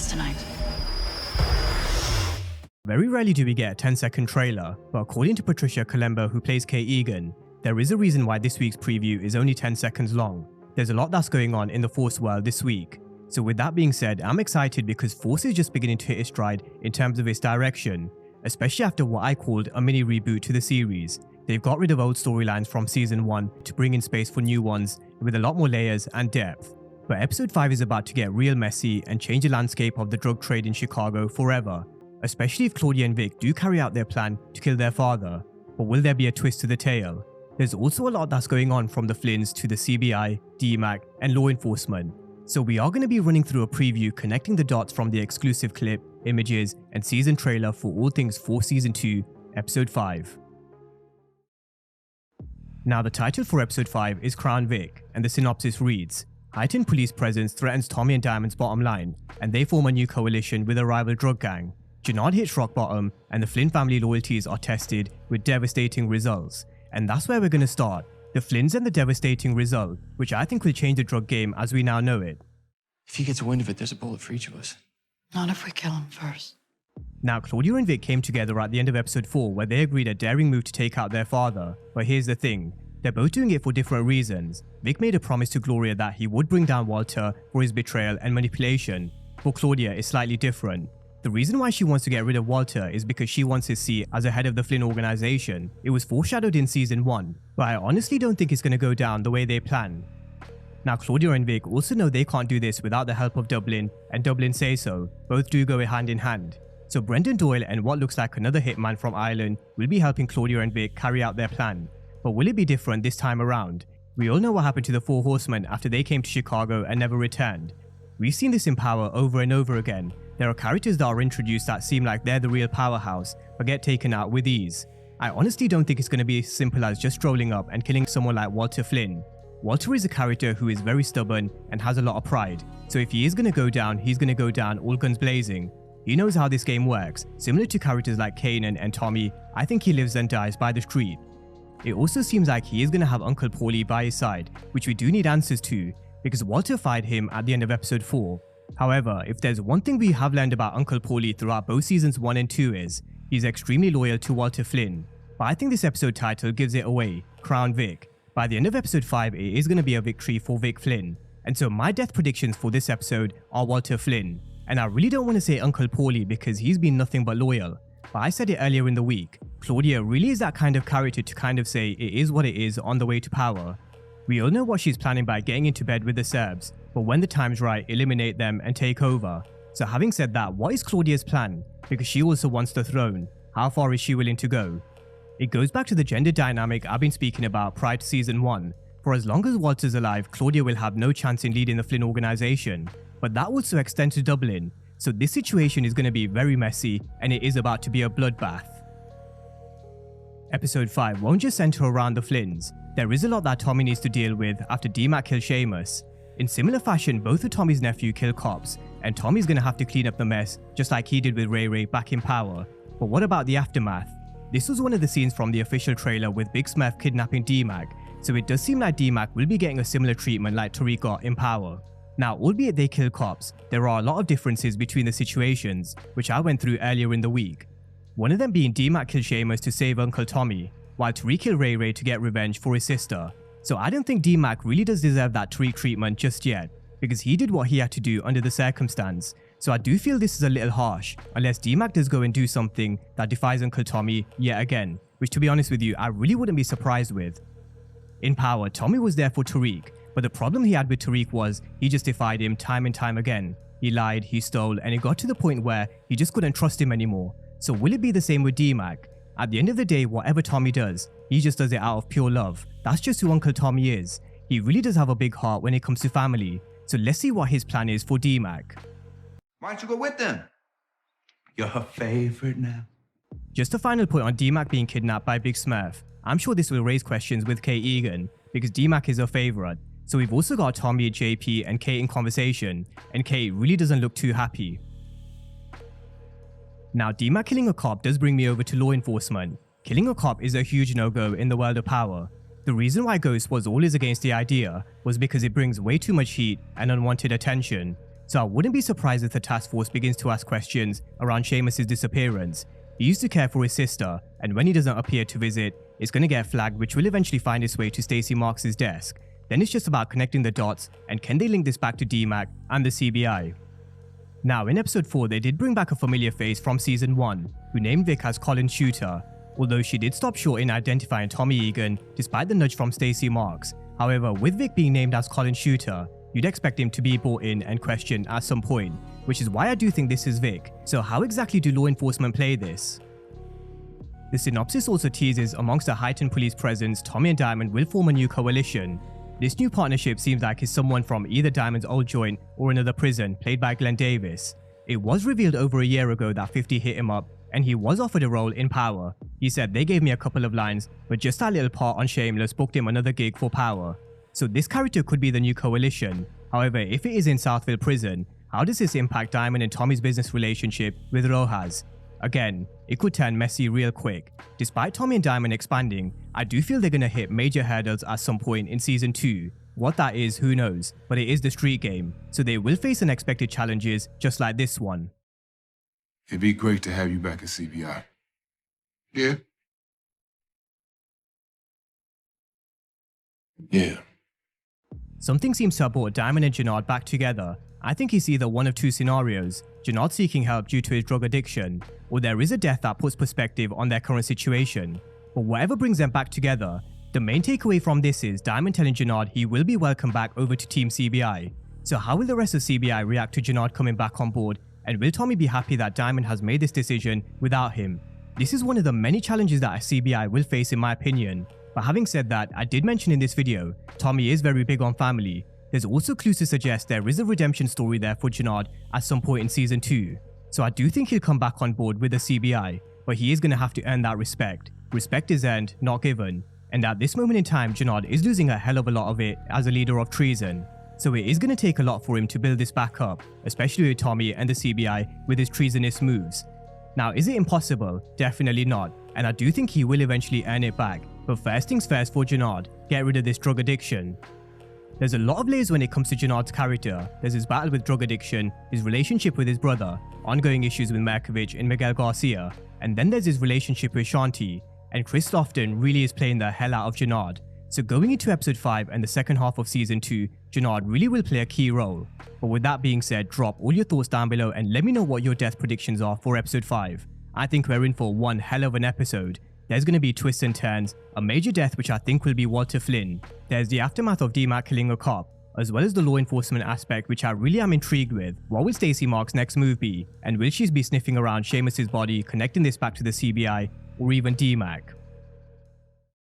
guys tonight. Very rarely do we get a 10-second trailer, but according to Patricia Kalemba, who plays Kate Egan, there is a reason why this week's preview is only 10 seconds long. There's a lot that's going on in the Force world this week. So with that being said, I'm excited because Force is just beginning to hit its stride in terms of its direction, especially after what I called a mini reboot to the series. They've got rid of old storylines from season 1 to bring in space for new ones with a lot more layers and depth. But episode 5 is about to get real messy and change the landscape of the drug trade in Chicago forever, especially if Claudia and Vic do carry out their plan to kill their father. But will there be a twist to the tale? There's also a lot that's going on from the Flynns to the CBI, DMAC, and law enforcement. So we are going to be running through a preview connecting the dots from the exclusive clip, images, and season trailer for all things Force Season 2, Episode 5. Now the title for Episode 5 is Crown Vic, and the synopsis reads: heightened police presence threatens Tommy and Diamond's bottom line, and they form a new coalition with a rival drug gang. Jannard hits rock bottom, and the Flynn family loyalties are tested with devastating results. And that's where we're going to start. The Flynns and the devastating result, which I think will change the drug game as we now know it. If he gets wind of it, there's a bullet for each of us. Not if we kill him first. Now Claudia and Vic came together at the end of episode 4 where they agreed a daring move to take out their father, but here's the thing. They're both doing it for different reasons. Vic made a promise to Gloria that he would bring down Walter for his betrayal and manipulation. For Claudia, it's slightly different. The reason why she wants to get rid of Walter is because she wants his seat as a head of the Flynn organization. It was foreshadowed in season 1, but I honestly don't think it's going to go down the way they plan. Now Claudia and Vic also know they can't do this without the help of Dublin, and Dublin says so. Both do go hand in hand. So Brendan Doyle and what looks like another hitman from Ireland will be helping Claudia and Vic carry out their plan. But will it be different this time around? We all know what happened to the Four Horsemen after they came to Chicago and never returned. We've seen this in Power over and over again. There are characters that are introduced that seem like they're the real powerhouse, but get taken out with ease. I honestly don't think it's going to be as simple as just strolling up and killing someone like Walter Flynn. Walter is a character who is very stubborn and has a lot of pride, so if he is going to go down, he's going to go down all guns blazing. He knows how this game works. Similar to characters like Kanan and Tommy, I think he lives and dies by the street. It also seems like he is going to have Uncle Paulie by his side, which we do need answers to, because Walter fired him at the end of episode 4. However, if there's one thing we have learned about Uncle Paulie throughout both seasons 1 and 2 is, he's extremely loyal to Walter Flynn. But I think this episode title gives it away, Crown Vic. By the end of episode 5, it is going to be a victory for Vic Flynn. And so my death predictions for this episode are Walter Flynn. And I really don't want to say Uncle Paulie because he's been nothing but loyal. But I said it earlier in the week, Claudia really is that kind of character to kind of say it is what it is on the way to power. We all know what she's planning by getting into bed with the Serbs, but when the time's right, eliminate them and take over. So having said that, what is Claudia's plan? Because she also wants the throne. How far is she willing to go? It goes back to the gender dynamic I've been speaking about prior to season 1. For as long as Walter's alive, Claudia will have no chance in leading the Flynn organization. But that also extends to Dublin. So this situation is going to be very messy, and it is about to be a bloodbath. Episode 5 won't just center around the Flynns. There is a lot that Tommy needs to deal with after DMAC kills Seamus. In similar fashion, both of Tommy's nephew kill cops, and Tommy's going to have to clean up the mess just like he did with Ray Ray back in Power. But what about the aftermath? This was one of the scenes from the official trailer with Big Smurf kidnapping DMAC, so it does seem like DMAC will be getting a similar treatment like Tariq got in Power. Now, albeit they kill cops, there are a lot of differences between the situations, which I went through earlier in the week. One of them being DMAC killed Seamus to save Uncle Tommy, while Tariq killed Ray Ray to get revenge for his sister. So I don't think DMAC really does deserve that Tariq treatment just yet, because he did what he had to do under the circumstance. So I do feel this is a little harsh, unless DMAC does go and do something that defies Uncle Tommy yet again, which to be honest with you, I really wouldn't be surprised with. In Power, Tommy was there for Tariq, but the problem he had with Tariq was he just defied him time and time again. He lied, he stole, and it got to the point where he just couldn't trust him anymore. So will it be the same with DMAC? At the end of the day, whatever Tommy does, he just does it out of pure love. That's just who Uncle Tommy is. He really does have a big heart when it comes to family. So let's see what his plan is for DMAC. Why don't you go with them? You're her favorite now. Just a final point on DMAC being kidnapped by Big Smurf. I'm sure this will raise questions with Kate Egan, because DMAC is her favorite. So we've also got Tommy, JP, and Kate in conversation, and Kate really doesn't look too happy. Now, DMAC killing a cop does bring me over to law enforcement. Killing a cop is a huge no-go in the world of Power. The reason why Ghost was always against the idea was because it brings way too much heat and unwanted attention. So I wouldn't be surprised if the task force begins to ask questions around Seamus's disappearance. He used to care for his sister, and when he doesn't appear to visit, it's going to get flagged, which will eventually find its way to Stacey Marks' desk. Then it's just about connecting the dots, and can they link this back to DMAC and the CBI? Now, in episode 4, they did bring back a familiar face from season 1, who named Vic as Colin Shooter, although she did stop short in identifying Tommy Egan despite the nudge from Stacey Marks. However, with Vic being named as Colin Shooter, you'd expect him to be brought in and questioned at some point, which is why I do think this is Vic. So how exactly do law enforcement play this? The synopsis also teases amongst a heightened police presence, Tommy and Diamond will form a new coalition. This new partnership seems like it's someone from either Diamond's old joint or another prison, played by Glenn Davis. It was revealed over a year ago that 50 hit him up, and he was offered a role in Power. He said, "They gave me a couple of lines, but just that little part on Shameless booked him another gig for Power." So this character could be the new coalition. However, if it is in Southville Prison, how does this impact Diamond and Tommy's business relationship with Rojas? Again, it could turn messy real quick. Despite Tommy and Diamond expanding, I do feel they're gonna hit major hurdles at some point in season 2. What that is, who knows, but it is the street game, so they will face unexpected challenges just like this one. It'd be great to have you back at CBI. Yeah? Yeah. Something seems to have brought Diamond and Jenard back together. I think it's either one of two scenarios: Jenard seeking help due to his drug addiction, or there is a death that puts perspective on their current situation. But whatever brings them back together, the main takeaway from this is Diamond telling Jenard he will be welcomed back over to Team CBI. So how will the rest of CBI react to Jenard coming back on board, and will Tommy be happy that Diamond has made this decision without him? This is one of the many challenges that a CBI will face in my opinion. But having said that, I did mention in this video, Tommy is very big on family. There's also clues to suggest there is a redemption story there for Jenard at some point in season 2. So I do think he'll come back on board with the CBI, but he is going to have to earn that respect. Respect is earned, not given. And at this moment in time, Jenard is losing a hell of a lot of it as a leader of treason. So it is going to take a lot for him to build this back up, especially with Tommy and the CBI with his treasonous moves. Now, is it impossible? Definitely not, and I do think he will eventually earn it back. But first things first for Jenard, get rid of this drug addiction. There's a lot of layers when it comes to Jenard's character. There's his battle with drug addiction, his relationship with his brother, ongoing issues with Markovich and Miguel Garcia, and then there's his relationship with Shanti. And Chris Lofton really is playing the hell out of Jenard. So going into episode 5 and the second half of season 2, Jenard really will play a key role. But with that being said, drop all your thoughts down below and let me know what your death predictions are for episode 5. I think we're in for one hell of an episode. There's going to be twists and turns, a major death which I think will be Walter Flynn. There's the aftermath of DMAC killing a cop, as well as the law enforcement aspect which I really am intrigued with. What will Stacey Marks' next move be? And will she be sniffing around Seamus's body, connecting this back to the CBI, or even DMAC?